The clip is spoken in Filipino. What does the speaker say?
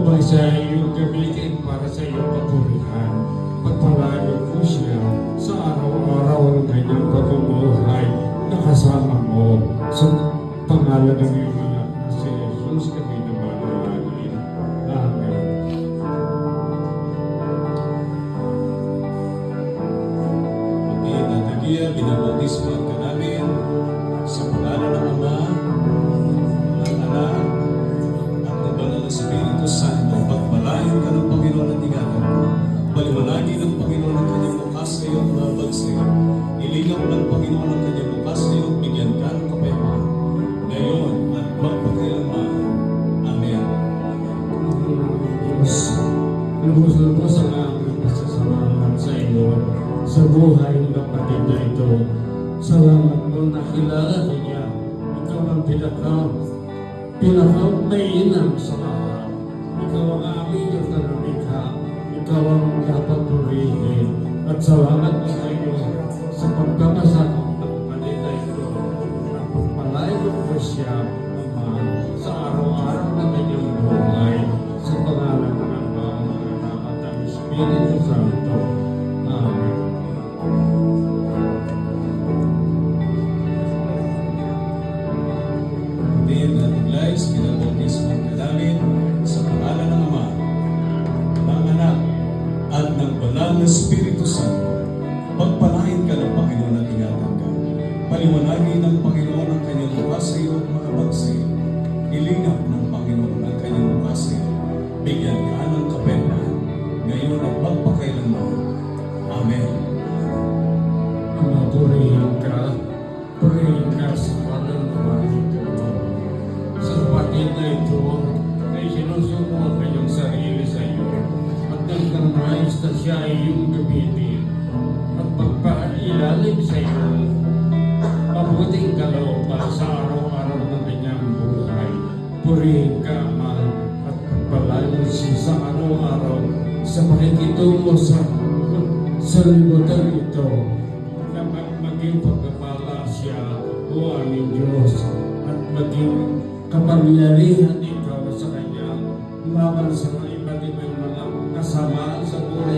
upang siya iyong gamitin para sa iyong kapurihan. Pagpalain po siya sa araw-araw ng kanyang pagmumuhay na kasama mo. Sa pangalan ng iyong anak na si Jesus kami namanalangin. Amen. Pag-iinatagiya, binabautismo ka namin sa pangalan ng Ama, ng Anak, at ng Banal na Espiritu Santo. Pagpalain ka ng Panginoon at ingatan mo. Paliwanagin ng Panginoon ang kanyang mukha sa iyo at mabag sa iyo. Ilinaw ng Panginoon ang kanyang mukha sa iyo at bigyan ka ng kapayapaan. Ngayon at magpakailanman. Amen. Diyos, lubos-lubos ang aming pasasalamat sa iyo sa buhay ng kapatid na ito. Salamat mo na kilala niya. Ikaw ang pinaka-mainam sa lahat. Ikaw ang aming Diyos na lumikha. Ikaw ang dapat purihin. At salamat mo sa iyo sa pagkamasal ng kapatid na ito. Pagpalain mo siya, Ama, sa araw-araw na kanyang buhay. Sa pangalan ng Ama, ng Anak at ng Espiritu Santo. Amen. Din at Iglesia, binabautismo ka namin sa pangalan ng Ama, ng Anak, at ng Banal na Espiritu Santo. Pagpalain ka ng Panginoon at ingatan ka. Paliwanagin ng Panginoon ang kanyang mukha sa iyo at mahabag sa iyo. Ilinaw ng Panginoon ang kanyang mukha sa iyo. Bigyan ka ng kapayapaan. Ngayon at magpakailanman. Amen. Ama, purihin ka sa pangalan ng Panginoon. Sa kapatid na ito, ay sinusuko ang kanyang sarili sa iyo at nagkanais na siya ay iyong gamitin at pagpailalim sa iyo mabuting kaloob para sa araw-araw ng kanyang buhay. Purihin ka, Ama, at pagpalain mo siya sa araw-araw sa pakikitungo sa libutan ito na maging pagpapala siya, O aming Diyos, at maging kapangyarihan ikaw sa kanya laban sa mga iba't ibang mga kasamaan sa buhay